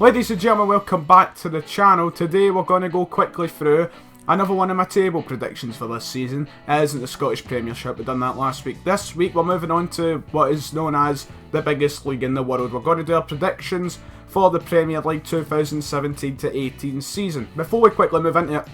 Ladies and gentlemen, welcome back to the channel. Today we're going to go quickly through another one of my table predictions for this season. It isn't the Scottish Premiership, we done that last week. This week we're moving on to what is known as the biggest league in the world. We're going to do our predictions for the Premier League 2017-18 season. Before we quickly move into it,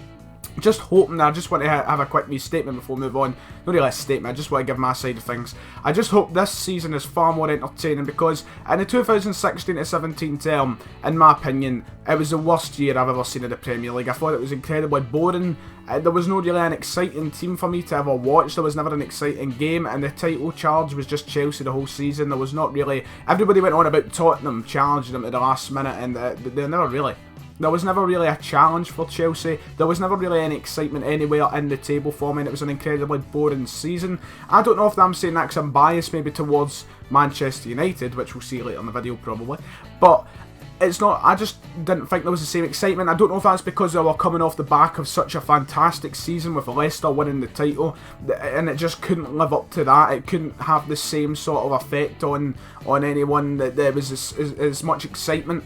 just hoping, I just want to have a quick wee statement before we move on. Not really a statement, I just want to give my side of things. I just hope this season is far more entertaining because in the 2016-17 term, in my opinion, it was the worst year I've ever seen in the Premier League. I thought it was incredibly boring. There was no really an exciting team for me to ever watch. There was never an exciting game, and the title charge was just Chelsea the whole season. There was not really... Everybody went on about Tottenham challenging them at the last minute, and they never really... There was never really a challenge for Chelsea. There was never really any excitement anywhere in the table for me, and it was an incredibly boring season. I don't know if I'm saying that because I'm biased maybe towards Manchester United, which we'll see later in the video probably, but it's not. I just didn't think there was the same excitement. I don't know if that's because they were coming off the back of such a fantastic season with Leicester winning the title, and it just couldn't live up to that. It couldn't have the same sort of effect on anyone, that there was as much excitement.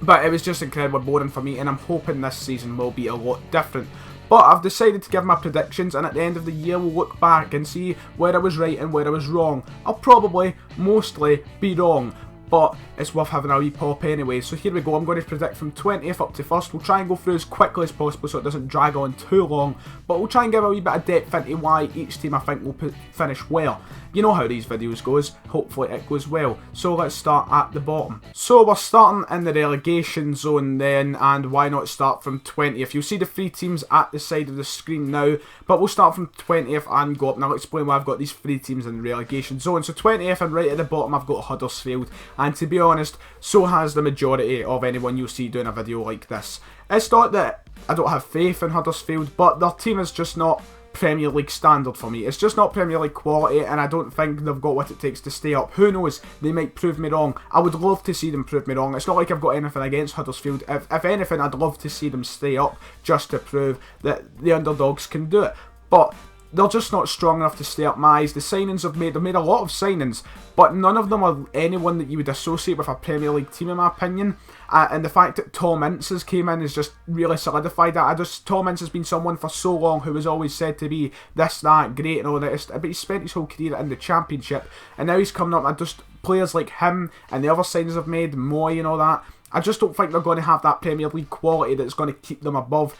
But it was just incredibly boring for me, and I'm hoping this season will be a lot different. But I've decided to give my predictions, and at the end of the year we'll look back and see where I was right and where I was wrong. I'll probably, mostly, be wrong, but it's worth having a wee pop anyway. So here we go, I'm going to predict from 20th up to 1st. We'll try and go through as quickly as possible so it doesn't drag on too long, but we'll try and give a wee bit of depth into why each team I think will finish well. You know how these videos goes, hopefully it goes well. So let's start at the bottom. So we're starting in the relegation zone then, and why not start from 20th? You'll see the three teams at the side of the screen now, but we'll start from 20th and go up. Now I'll explain why I've got these three teams in the relegation zone. So 20th, and right at the bottom I've got Huddersfield, and to be honest, so has the majority of anyone you'll see doing a video like this. It's not that I don't have faith in Huddersfield, but their team is just not Premier League standard for me. It's just not Premier League quality, and I don't think they've got what it takes to stay up. Who knows, they might prove me wrong. I would love to see them prove me wrong. It's not like I've got anything against Huddersfield. If anything, I'd love to see them stay up just to prove that the underdogs can do it. But they're just not strong enough to stay up my eyes. The signings they've made a lot of signings, but none of them are anyone that you would associate with a Premier League team in my opinion. And the fact that Tom Ince has came in has just really solidified that. Tom Ince has been someone for so long who was always said to be this, that, great and all that, but he spent his whole career in the Championship, and now he's coming up, and just players like him and the other signings I've made, Moy and all that, I just don't think they're going to have that Premier League quality that's going to keep them above,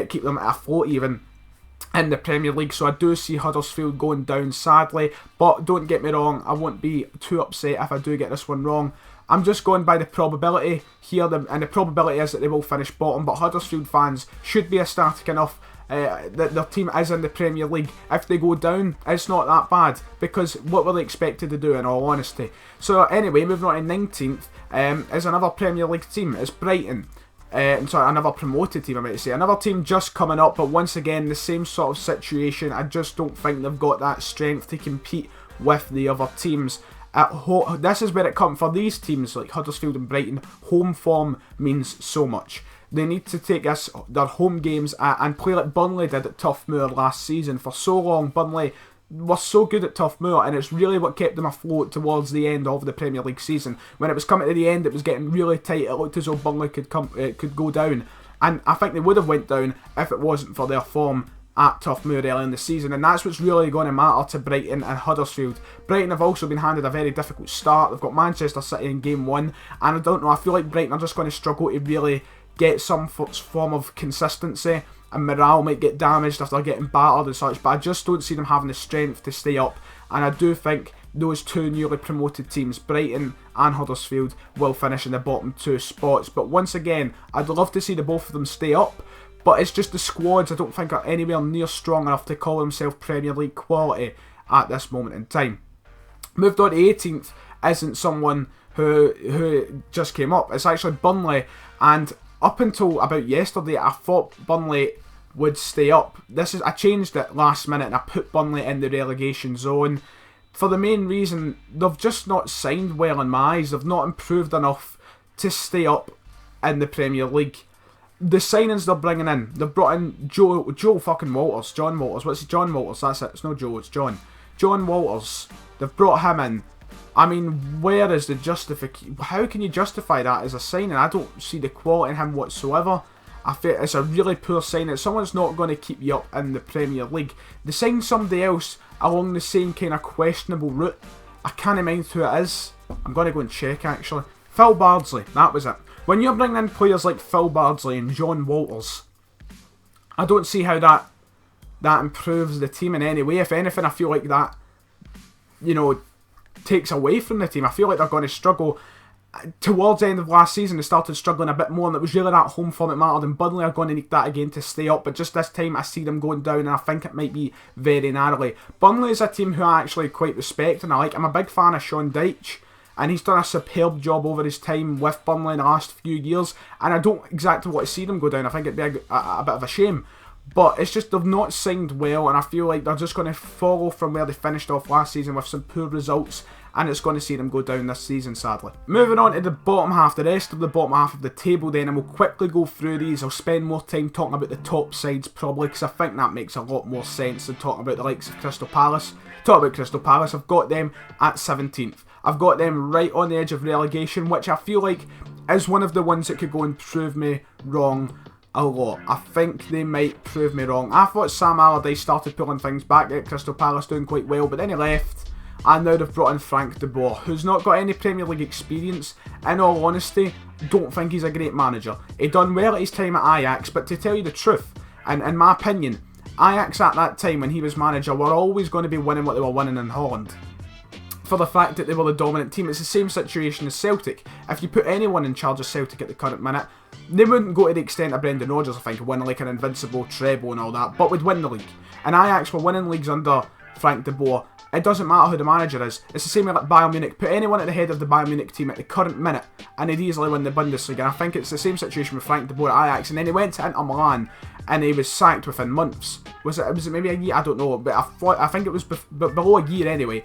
keep them afloat even in the Premier League. So I do see Huddersfield going down sadly, but don't get me wrong, I won't be too upset if I do get this one wrong. I'm just going by the probability here, and the probability is that they will finish bottom, but Huddersfield fans should be ecstatic enough that their team is in the Premier League. If they go down, it's not that bad, because what were they expected to do in all honesty? So anyway, moving on to 19th is another Premier League team. It's Brighton. Sorry, another promoted team I might say. Another team just coming up, but once again the same sort of situation. I just don't think they've got that strength to compete with the other teams. This is where it comes for these teams like Huddersfield and Brighton. Home form means so much. They need to take their home games and play like Burnley did at Turf Moor last season. For so long, Burnley were so good at Turf Moor, and it's really what kept them afloat towards the end of the Premier League season. When it was coming to the end, it was getting really tight. It looked as though Burnley could go down, and I think they would have went down if it wasn't for their form at Turf Moor early in the season, and that's what's really going to matter to Brighton and Huddersfield. Brighton have also been handed a very difficult start. They've got Manchester City in game 1, and I don't know, I feel like Brighton are just going to struggle to really get some form of consistency, and morale might get damaged after getting battered and such, but I just don't see them having the strength to stay up, and I do think those two newly promoted teams, Brighton and Huddersfield, will finish in the bottom two spots. But once again, I'd love to see the both of them stay up, but it's just the squads I don't think are anywhere near strong enough to call themselves Premier League quality at this moment in time. Moved on to 18th isn't someone who just came up. It's actually Burnley, and up until about yesterday I thought Burnley would stay up. I changed it last minute and I put Burnley in the relegation zone for the main reason they've just not signed well in my eyes. They've not improved enough to stay up in the Premier League. The signings they're bringing in, they've brought in Joe fucking Walters, John Walters. What's it? John Walters, that's it. It's not Joe, it's John. John Walters. They've brought him in. I mean, where is the justification? How can you justify that as a signing? I don't see the quality in him whatsoever. I feel it's a really poor signing. Someone's not going to keep you up in the Premier League. They signed somebody else along the same kind of questionable route. I can't mind who it is. I'm going to go and check actually. Phil Bardsley, that was it. When you're bringing in players like Phil Bardsley and John Walters, I don't see how that improves the team in any way. If anything, I feel like that, takes away from the team. I feel like they're going to struggle. Towards the end of last season, they started struggling a bit more, and it was really that home form that mattered, and Burnley are going to need that again to stay up, but just this time I see them going down, and I think it might be very narrowly. Burnley is a team who I actually quite respect, and I like. I'm a big fan of Sean Dyche, and he's done a superb job over his time with Burnley in the last few years, and I don't exactly want to see them go down. I think it'd be a bit of a shame. But it's just they've not signed well, and I feel like they're just going to follow from where they finished off last season with some poor results, and it's going to see them go down this season, sadly. Moving on to the bottom half, the rest of the bottom half of the table then, and we'll quickly go through these. I'll spend more time talking about the top sides probably, because I think that makes a lot more sense than talking about the likes of Crystal Palace. Talk about Crystal Palace, I've got them at 17th. I've got them right on the edge of relegation, which I feel like is one of the ones that could go and prove me wrong a lot. I think they might prove me wrong. I thought Sam Allardyce started pulling things back at Crystal Palace, doing quite well, but then he left, and now they've brought in Frank de Boer, who's not got any Premier League experience. In all honesty, don't think he's a great manager. He done well at his time at Ajax, but to tell you the truth, and in my opinion, Ajax at that time when he was manager were always going to be winning what they were winning in Holland, for the fact that they were the dominant team. It's the same situation as Celtic. If you put anyone in charge of Celtic at the current minute, they wouldn't go to the extent of Brendan Rodgers, I think, win like an invincible treble and all that, but would win the league. And Ajax were winning leagues under Frank de Boer. It doesn't matter who the manager is. It's the same with like Bayern Munich. Put anyone at the head of the Bayern Munich team at the current minute, and they'd easily win the Bundesliga. And I think it's the same situation with Frank de Boer at Ajax. And then he went to Inter Milan, and he was sacked within months. Was it maybe a year? I don't know, but I think it was below a year anyway.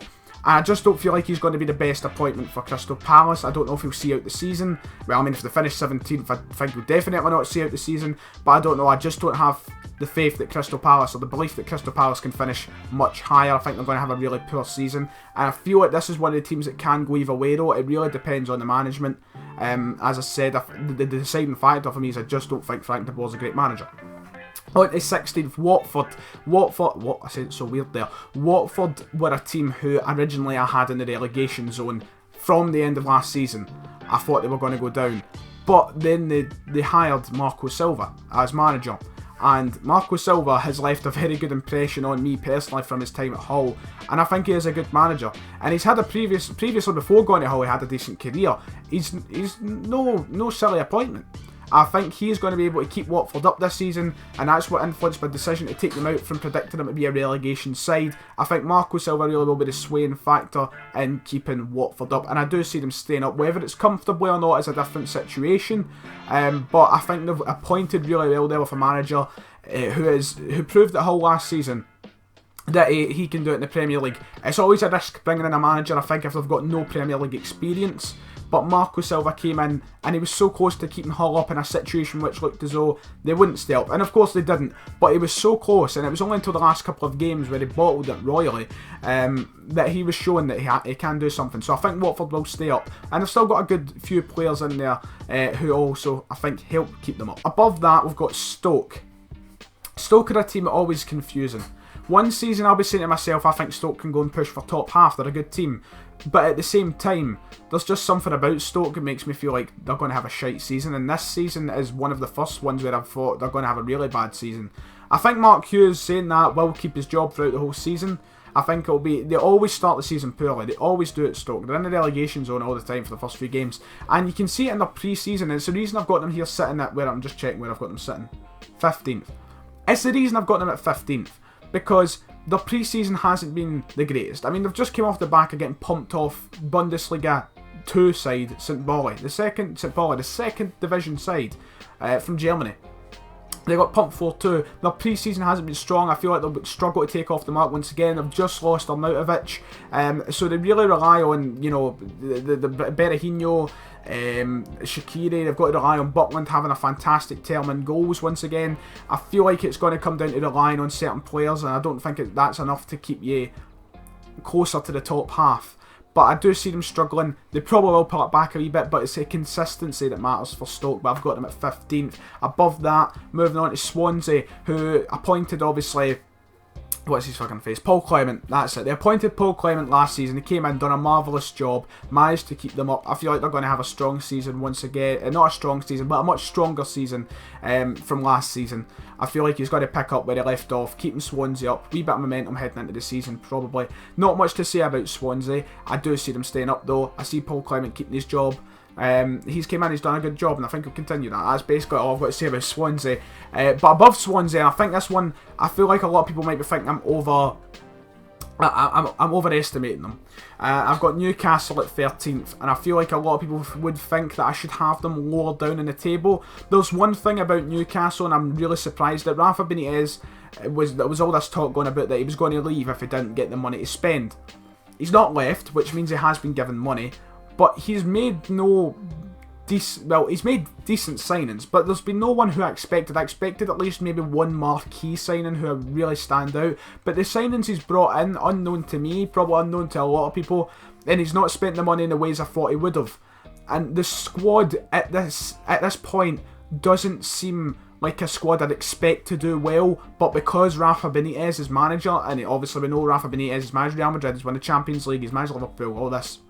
I just don't feel like he's going to be the best appointment for Crystal Palace. I don't know if he'll see out the season. Well, I mean, if they finish 17th, I think he'll definitely not see out the season. But I don't know. I just don't have the faith that Crystal Palace, or the belief that Crystal Palace can finish much higher. I think they're going to have a really poor season. And I feel like this is one of the teams that can go either way, though. It really depends on the management. As I said, the deciding factor for me is I just don't think Frank de Boer's a great manager. On to 16th, Watford. What I said it so weird there. Watford were a team who originally I had in the relegation zone from the end of last season. I thought they were going to go down, but then they hired Marco Silva as manager, and Marco Silva has left a very good impression on me personally from his time at Hull, and I think he is a good manager. And he's had a previously before going to Hull, he had a decent career. He's no silly appointment. I think he's going to be able to keep Watford up this season, and that's what influenced my decision to take them out from predicting them to be a relegation side. I think Marco Silva really will be the swaying factor in keeping Watford up, and I do see them staying up. Whether it's comfortably or not is a different situation, but I think they've appointed really well there with a manager who proved at Hull last season that he can do it in the Premier League. It's always a risk bringing in a manager, I think, if they've got no Premier League experience. But Marco Silva came in, and he was so close to keeping Hull up in a situation which looked as though they wouldn't stay up. And of course they didn't, but he was so close, and it was only until the last couple of games where he bottled it royally that he was showing that he can do something. So I think Watford will stay up, and they've still got a good few players in there who also, I think, help keep them up. Above that, we've got Stoke. Stoke are a team that always confusing. One season I'll be saying to myself, I think Stoke can go and push for top half, they're a good team. But at the same time, there's just something about Stoke that makes me feel like they're going to have a shite season. And this season is one of the first ones where I've thought they're going to have a really bad season. I think Mark Hughes, saying that, will keep his job throughout the whole season. I think it'll be... They always start the season poorly. They always do at Stoke. They're in the relegation zone all the time for the first few games. And you can see it in their pre-season. It's the reason I've got them here sitting at... where I'm just checking where I've got them sitting. 15th. It's the reason I've got them at 15th. Because their pre-season hasn't been the greatest. I mean, they've just come off the back of getting pumped off Bundesliga 2 side St. Pauli, the second division side from Germany. They got pumped 4-2. Their pre-season hasn't been strong. I feel like they'll struggle to take off the mark once again. They've just lost Arnautovic. So they really rely on, the Berahino, Shaqiri. They've got to rely on Buckland having a fantastic term in goals once again. I feel like it's going to come down to relying on certain players, and I don't think that's enough to keep you closer to the top half. but I do see them struggling. They probably will pull it back a wee bit, but it's a consistency that matters for Stoke. But I've got them at 15th. Above that, moving on to Swansea, who appointed, obviously, what's his fucking face? Paul Clement, that's it. They appointed Paul Clement last season. He came in, done a marvellous job, managed to keep them up. I feel like they're going to have a strong season once again. Not a strong season, but a much stronger season from last season. I feel like he's got to pick up where he left off, keeping Swansea up. Wee bit of momentum heading into the season, probably. Not much to say about Swansea. I do see them staying up, though. I see Paul Clement keeping his job. He's came in, he's done a good job, and I think he'll continue that. That's basically all I've got to say about Swansea. But above Swansea, and I think this one, I feel like a lot of people might be thinking I'm overestimating them. I've got Newcastle at 13th, and I feel like a lot of people would think that I should have them lower down in the table. There's one thing about Newcastle, and I'm really surprised that Rafa Benitez, there was all this talk going about that he was going to leave if he didn't get the money to spend. He's not left, which means he has been given money. But he's made he's made decent signings, but there's been no one who I expected. I expected at least maybe one marquee signing who would really stand out. But the signings he's brought in, unknown to me, probably unknown to a lot of people, and he's not spent the money in the ways I thought he would have. And the squad at this point doesn't seem like a squad I'd expect to do well, but because Rafa Benitez is manager, and obviously we know Rafa Benitez is manager of Real Madrid, he's won the Champions League, he's managed Liverpool, all this.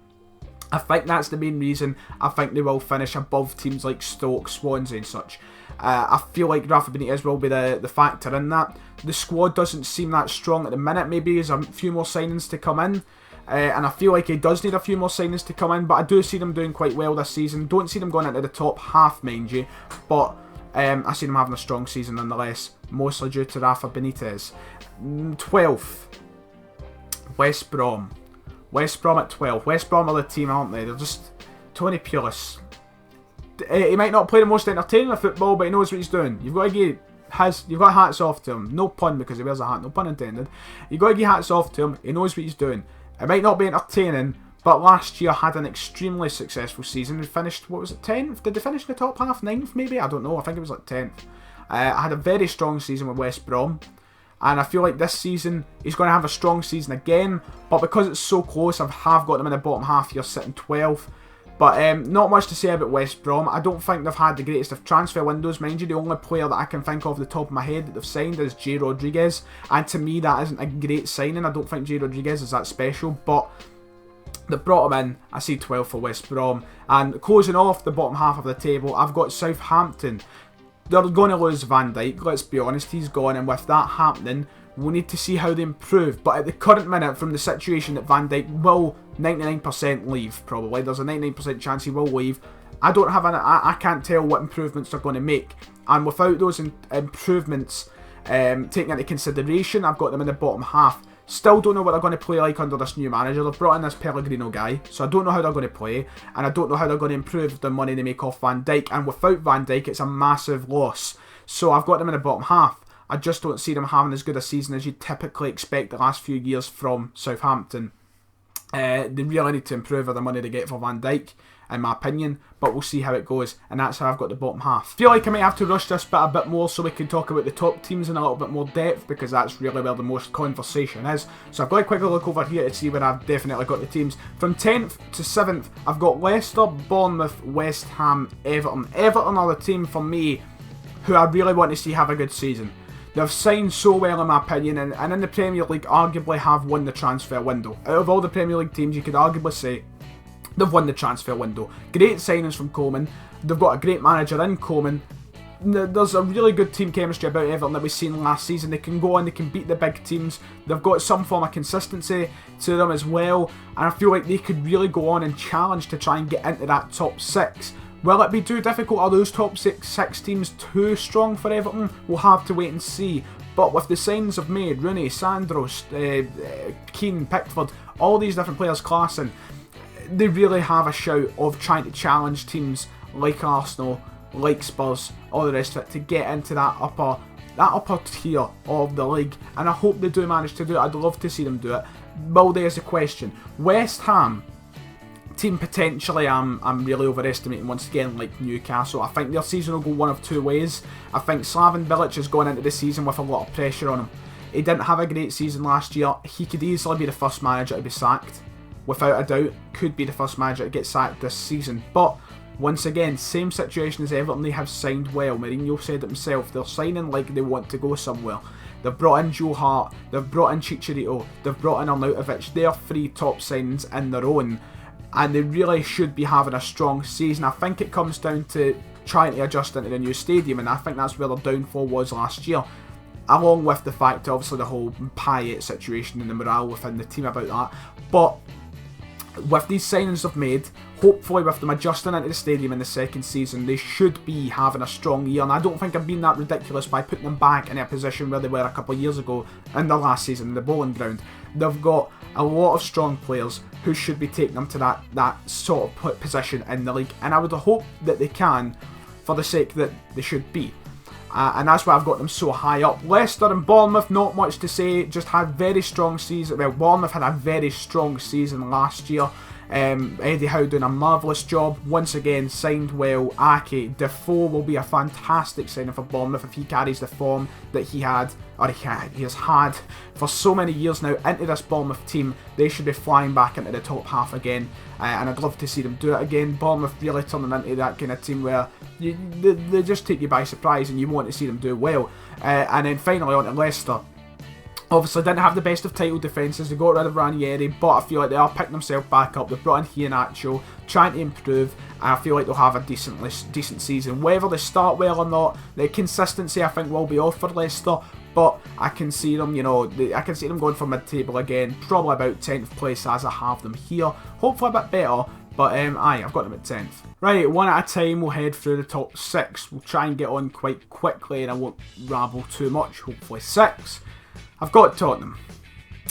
I think that's the main reason I think they will finish above teams like Stoke, Swansea and such. I feel like Rafa Benitez will be the factor in that. The squad doesn't seem that strong at the minute. Maybe there's a few more signings to come in. And I feel like he does need a few more signings to come in. But I do see them doing quite well this season. Don't see them going into the top half, mind you. But I see them having a strong season nonetheless. Mostly due to Rafa Benitez. 12th. West Brom. West Brom at 12. West Brom are the team, aren't they? They're just Tony Pulis. He might not play the most entertaining of football, but he knows what he's doing. You've got to give hats off to him. No pun because he wears a hat, no pun intended. You've got to give hats off to him. He knows what he's doing. It might not be entertaining, but last year had an extremely successful season. He finished, what was it, 10th? Did they finish in the top half? 9th maybe? I don't know. I think it was like 10th. I had a very strong season with West Brom. And I feel like this season, he's going to have a strong season again. But because it's so close, I have got them in the bottom half here, sitting 12th. But not much to say about West Brom. I don't think they've had the greatest of transfer windows. Mind you, the only player that I can think of the top of my head that they've signed is Jay Rodriguez. And to me, that isn't a great signing. I don't think Jay Rodriguez is that special. But they brought him in. I see 12 for West Brom. And closing off the bottom half of the table, I've got Southampton. They're going to lose Van Dijk, let's be honest, he's gone, and with that happening, we'll need to see how they improve. But at the current minute, from the situation that Van Dijk will 99% leave, probably, there's a 99% chance he will leave, I can't tell what improvements they're going to make. And without those improvements taken into consideration, I've got them in the bottom half. Still don't know what they're going to play like under this new manager. They've brought in this Pellegrino guy, so I don't know how they're going to play, and I don't know how they're going to improve the money they make off Van Dijk, and without Van Dijk, it's a massive loss. So I've got them in the bottom half. I just don't see them having as good a season as you'd typically expect the last few years from Southampton. They really need to improve the money they get for Van Dijk, in my opinion, but we'll see how it goes, and that's how I've got the bottom half. I feel like I might have to rush this bit a bit more so we can talk about the top teams in a little bit more depth, because that's really where the most conversation is. So I've got to quickly look over here to see where I've definitely got the teams. From 10th to 7th, I've got Leicester, Bournemouth, West Ham, Everton. Everton are the team for me who I really want to see have a good season. They've signed so well in my opinion, and in the Premier League arguably have won the transfer window. Out of all the Premier League teams, you could arguably say they've won the transfer window. Great signings from Coleman. They've got a great manager in Coleman. There's a really good team chemistry about Everton that we've seen last season. They can go on, they can beat the big teams. They've got some form of consistency to them as well. And I feel like they could really go on and challenge to try and get into that top 6. Will it be too difficult? Are those top six teams too strong for Everton? We'll have to wait and see. But with the signings I've made, Rooney, Sandros, Keane, Pickford, all these different players classing, they really have a shout of trying to challenge teams like Arsenal, like Spurs, all the rest of it, to get into that upper tier of the league. And I hope they do manage to do it. I'd love to see them do it. Well, there's a question. West Ham, team potentially I'm really overestimating once again, like Newcastle. I think their season will go one of two ways. I think Slaven Bilic has gone into the season with a lot of pressure on him. He didn't have a great season last year. He could easily be the first manager to be sacked. without a doubt, could be the first manager to get sacked this season. But once again, same situation as Everton, they have signed well. Mourinho said it himself, they're signing like they want to go somewhere. They've brought in Joe Hart, they've brought in Chicharito, they've brought in Arnautovic. They are 3 top signings in their own, and they really should be having a strong season. I think it comes down to trying to adjust into the new stadium, and I think that's where their downfall was last year. Along with the fact, obviously, the whole Payet situation and the morale within the team about that. But with these signings they've made, hopefully with them adjusting into the stadium in the second season, they should be having a strong year. And I don't think I'm being that ridiculous by putting them back in a position where they were a couple of years ago in the last season, in the bowling ground. They've got a lot of strong players who should be taking them to that sort of position in the league. And I would hope that they can, for the sake that they should be. And that's why I've got them so high up. Leicester and Bournemouth, not much to say, just had very strong season. Well, Bournemouth had a very strong season last year. Eddie Howe doing a marvellous job. Once again, signed well. Ake, Defoe will be a fantastic signing for Bournemouth if he carries the form that he has had for so many years now into this Bournemouth team. They should be flying back into the top half again, and I'd love to see them do it again. Bournemouth really turning into that kind of team where they just take you by surprise and you want to see them do well. And then finally on to Leicester. Obviously didn't have the best of title defences, they got rid of Ranieri, but I feel like they are picking themselves back up. They've brought in Iheanacho, trying to improve, and I feel like they'll have a decent season. Whether they start well or not, the consistency I think will be off for Leicester, but I can see them, I can see them going for mid-table again, probably about 10th place as I have them here. Hopefully a bit better, but I've got them at 10th. Right, one at a time, we'll head through the top 6. We'll try and get on quite quickly and I won't ramble too much, hopefully 6. I've got Tottenham.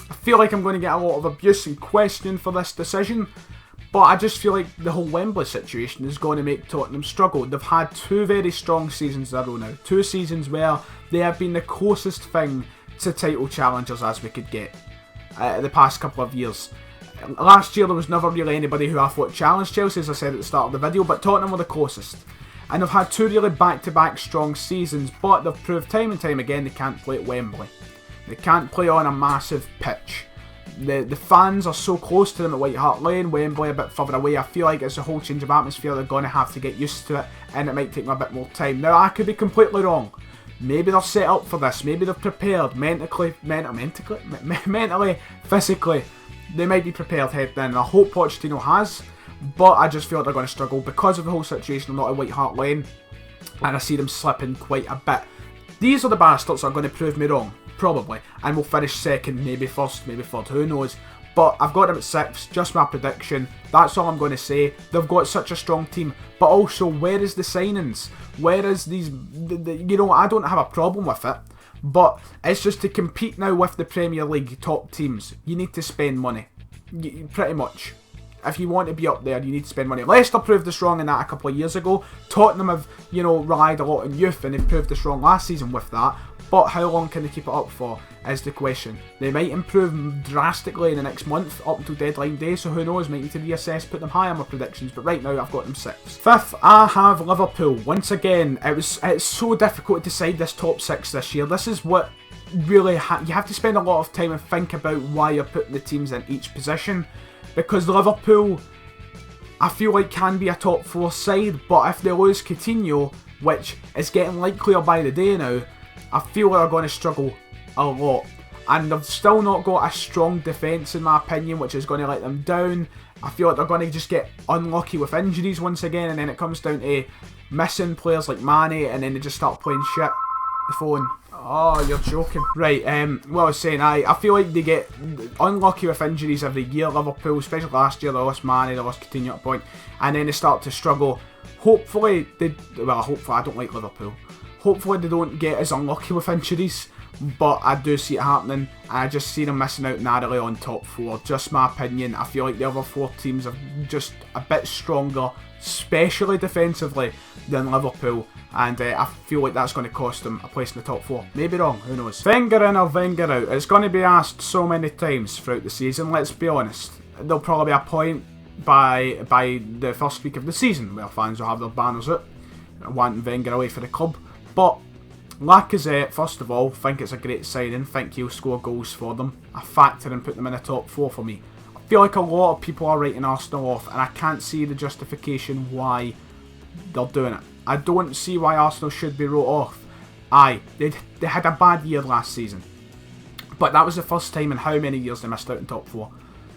I feel like I'm going to get a lot of abuse and question for this decision, but I just feel like the whole Wembley situation is going to make Tottenham struggle. They've had 2 very strong seasons in a row now. 2 seasons where they have been the closest thing to title challengers as we could get the past couple of years. Last year there was never really anybody who I thought challenged Chelsea, as I said at the start of the video, but Tottenham were the closest. And they've had 2 really back-to-back strong seasons, but they've proved time and time again they can't play at Wembley. They can't play on a massive pitch. The fans are so close to them at White Hart Lane, Wembley a bit further away. I feel like it's a whole change of atmosphere. They're going to have to get used to it, and it might take them a bit more time. Now, I could be completely wrong. Maybe they're set up for this. Maybe they're prepared mentally, physically. They might be prepared heading in. I hope Pochettino has, but I just feel like they're going to struggle because of the whole situation not at White Hart Lane, and I see them slipping quite a bit. These are the bastards that are going to prove me wrong. Probably, and we'll finish second, maybe first, maybe third, who knows. But I've got them at 6, just my prediction. That's all I'm going to say. They've got such a strong team, but also, where is the signings? Where is these, I don't have a problem with it, but it's just to compete now with the Premier League top teams. You need to spend money, pretty much. If you want to be up there, you need to spend money. Leicester proved us wrong in that a couple of years ago. Tottenham have, relied a lot on youth, and they proved us wrong last season with that. But how long can they keep it up for is the question. They might improve drastically in the next month up until deadline day, so who knows, might need to reassess, put them high on my predictions, but right now I've got them 6th. 5th, I have Liverpool. Once again, it's so difficult to decide this top 6 this year. This is what really you have to spend a lot of time and think about why you're putting the teams in each position, because Liverpool, I feel like, can be a top 4 side, but if they lose Coutinho, which is getting likelier by the day now, I feel like they're going to struggle a lot. And they've still not got a strong defence in my opinion, which is going to let them down. I feel like they're going to just get unlucky with injuries once again, and then it comes down to missing players like Mane, and then they just start playing shit. The phone. Oh, you're joking. Right, what I was saying, I feel like they get unlucky with injuries every year, Liverpool, especially last year. They lost Mane, they lost Coutinho at a point, and then they start to struggle. Hopefully, I don't like Liverpool. Hopefully they don't get as unlucky with injuries, but I do see it happening. I just see them missing out narrowly on top 4. Just my opinion. I feel like the other 4 teams are just a bit stronger, especially defensively, than Liverpool, and I feel like that's going to cost them a place in the top 4. Maybe wrong, who knows. Wenger in or Wenger out? It's going to be asked so many times throughout the season, let's be honest. There'll probably be a point by the first week of the season where fans will have their banners out, wanting Wenger away for the club. But Lacazette, first of all, think it's a great signing, think he'll score goals for them. A factor and put them in the top 4 for me. feel like a lot of people are writing Arsenal off, and I can't see the justification why they're doing it. I don't see why Arsenal should be wrote off. Aye, they had a bad year last season, but that was the first time in how many years they missed out in top 4.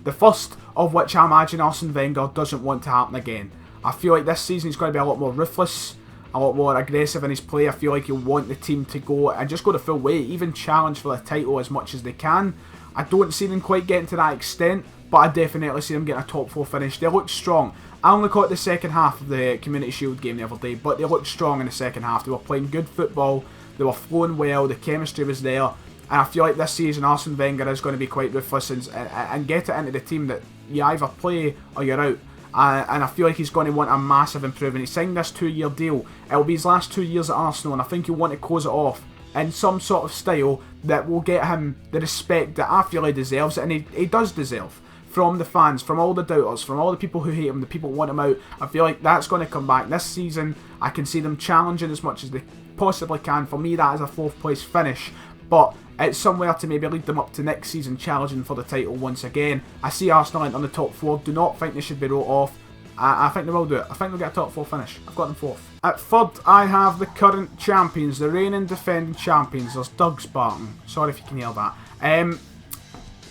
The first of which I imagine Arsene Wenger doesn't want to happen again. I feel like this season he's going to be a lot more ruthless, a lot more aggressive in his play. I feel like he'll want the team to go and just go the full way, even challenge for the title as much as they can. I don't see them quite getting to that extent, but I definitely see them getting a top 4 finish. They look strong. I only caught the second half of the Community Shield game the other day, but they looked strong in the second half. They were playing good football, they were flowing well, the chemistry was there, and I feel like this season Arsene Wenger is going to be quite ruthless and get it into the team that you either play or you're out. And I feel like he's going to want a massive improvement. He signed this 2-year deal. It'll be his last 2 years at Arsenal, and I think he'll want to close it off in some sort of style that will get him the respect that I feel he deserves, and he does deserve. From the fans, from all the doubters, from all the people who hate him, the people who want him out. I feel like that's going to come back. This season, I can see them challenging as much as they possibly can. For me, that is a 4th place finish, but it's somewhere to maybe lead them up to next season challenging for the title once again. I see Arsenal on the top 4. Do not think they should be wrote off. I think they will do it. I think they'll get a top 4 finish. I've got them 4th. At 3rd, I have the current champions, the reigning defending champions. There's Doug Spartan. Sorry if you can hear that.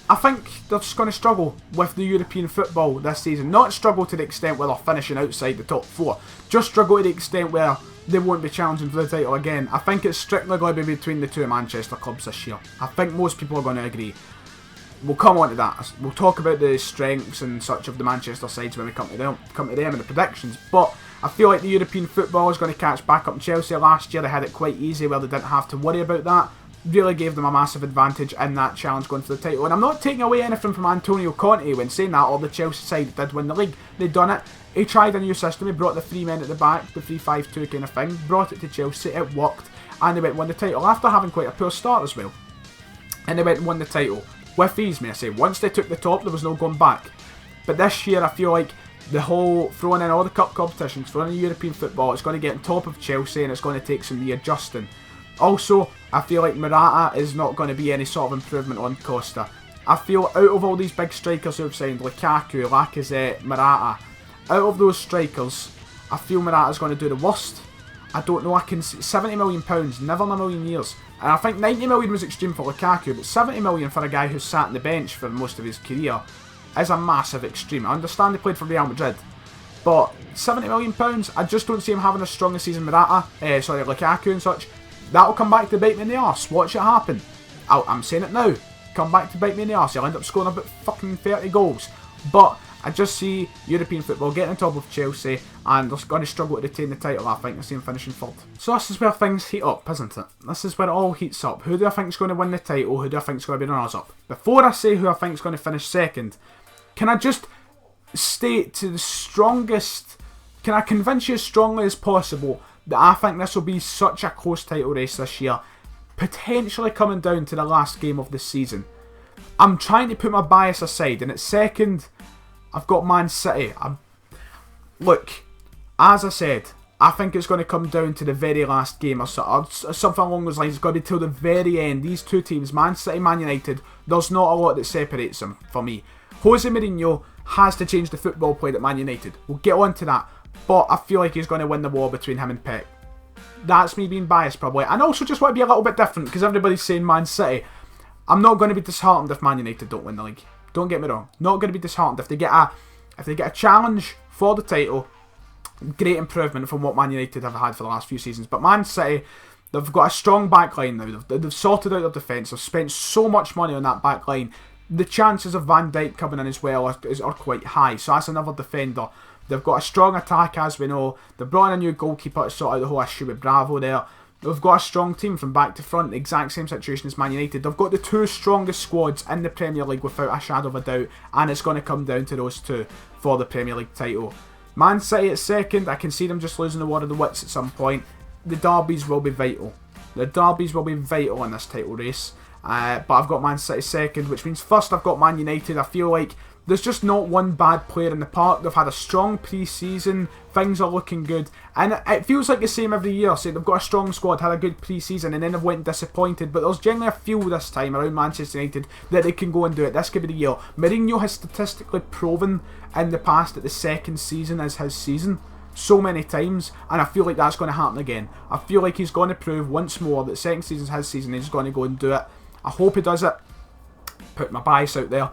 I think they're just going to struggle with the European football this season. Not struggle to the extent where they're finishing outside the top 4. Just struggle to the extent where they won't be challenging for the title again. I think it's strictly going to be between the 2 Manchester clubs this year. I think most people are going to agree. We'll come on to that. We'll talk about the strengths and such of the Manchester sides when we come to them and the predictions. But I feel like the European football is going to catch back up in Chelsea. Last year they had it quite easy where they didn't have to worry about that. Really gave them a massive advantage in that challenge going for the title. And I'm not taking away anything from Antonio Conte when saying that, or the Chelsea side did win the league. They'd done it. He tried a new system. He brought the 3 men at the back, the 3-5-2 kind of thing. Brought it to Chelsea. It worked. And they went and won the title after having quite a poor start as well. And they went and won the title. With ease, may I say. Once they took the top, there was no going back. But this year, I feel like the whole throwing in all the cup competitions, throwing in European football, it's going to get on top of Chelsea and it's going to take some readjusting. Also, I feel like Morata is not going to be any sort of improvement on Costa. I feel out of all these big strikers who've signed, Lukaku, Lacazette, Morata, out of those strikers, I feel Morata's going to do the worst. I don't know, I can see £70 million, never in a million years. And I think 90 million was extreme for Lukaku, but 70 million for a guy who's sat on the bench for most of his career is a massive extreme. I understand he played for Real Madrid, but £70 million, I just don't see him having as strong a season Lukaku and such. That'll come back to bite me in the arse. Watch it happen. I'm saying it now. Come back to bite me in the arse. You'll end up scoring about fucking 30 goals. But I just see European football getting on top of Chelsea and they're going to struggle to retain the title. I think I see them finishing 3rd. So this is where things heat up, isn't it? This is where it all heats up. Who do I think is going to win the title? Who do I think is going to be the runners-up? Before I say who I think is going to finish 2nd, can I just state to the strongest... Can I convince you as strongly as possible that I think this will be such a close title race this year, potentially coming down to the last game of the season. I'm trying to put my bias aside, and at 2nd, I've got Man City. Look, as I said, I think it's going to come down to the very last game or something along those lines. It's going to be till the very end. These two teams, Man City, Man United, there's not a lot that separates them for me. Jose Mourinho has to change the football played at Man United. We'll get on to that. But I feel like he's going to win the war between him and Pep. That's me being biased probably. And also just want to be a little bit different because everybody's saying Man City. I'm not going to be disheartened if Man United don't win the league. Don't get me wrong. Not going to be disheartened if they get a challenge for the title. Great improvement from what Man United have had for the last few seasons. But Man City, they've got a strong backline now. They've sorted out their defence. They've spent so much money on that backline. The chances of Van Dijk coming in as well are quite high. So that's another defender. They've got a strong attack, as we know. They've brought in a new goalkeeper to sort out the whole issue with Bravo there. They've got a strong team from back to front, the exact same situation as Man United. They've got the 2 strongest squads in the Premier League without a shadow of a doubt, and it's going to come down to those 2 for the Premier League title. Man City at 2nd, I can see them just losing the war of the wits at some point. The derbies will be vital. The derbies will be vital in this title race. But I've got Man City 2nd, which means 1st I've got Man United. I feel like There's just not one bad player in the park. They've had a strong pre-season. Things are looking good. And it feels like the same every year. So they've got a strong squad, had a good pre-season, and then they've went disappointed. But there's generally a few this time around Manchester United that they can go and do it. This could be the year. Mourinho has statistically proven in the past that the second season is his season. So many times, and I feel like that's going to happen again. I feel like he's going to prove once more that second season's his season. He's going to go and do it. I hope he does it. Put my bias out there.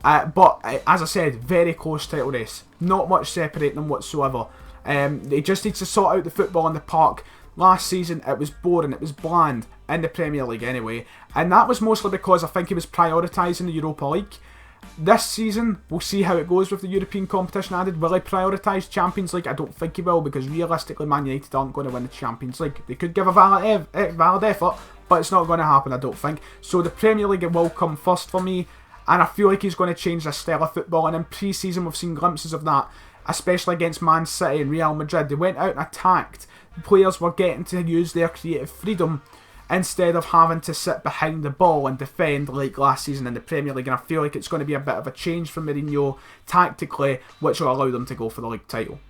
But as I said, very close title race. Not much separating them whatsoever. He just needs to sort out the football in the park. Last season it was boring, it was bland in the Premier League anyway, and that was mostly because I think he was prioritising the Europa League. This season, we'll see how it goes with the European competition added. Will he prioritise Champions League? I don't think he will, because realistically Man United aren't going to win the Champions League. They could give a valid effort, but it's not going to happen, I don't think. So the Premier League will come first for me, and I feel like he's going to change the style of football, and in pre-season we've seen glimpses of that, especially against Man City and Real Madrid. They went out and attacked. The players were getting to use their creative freedom instead of having to sit behind the ball and defend like last season in the Premier League. And I feel like it's going to be a bit of a change from Mourinho tactically, which will allow them to go for the league title.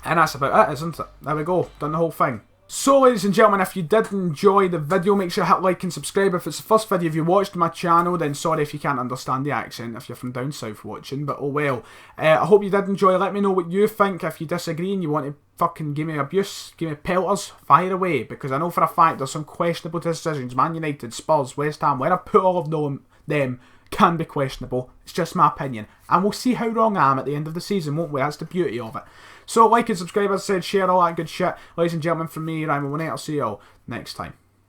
And that's about it, isn't it? There we go, done the whole thing. So ladies and gentlemen, if you did enjoy the video, make sure to hit like and subscribe. If it's the first video you watched on my channel, then sorry if you can't understand the accent if you're from down south watching, but oh well. I hope you did enjoy. Let me know what you think. If you disagree and you want to fucking give me abuse, give me pelters, fire away, because I know for a fact there's some questionable decisions. Man United, Spurs, West Ham, where I put all of them can be questionable. It's just my opinion, and we'll see how wrong I am at the end of the season, won't we? That's the beauty of it. So like and subscribe, as I said, share all that good shit. Ladies and gentlemen, from me, Ryan Winnet, I'll see you all next time.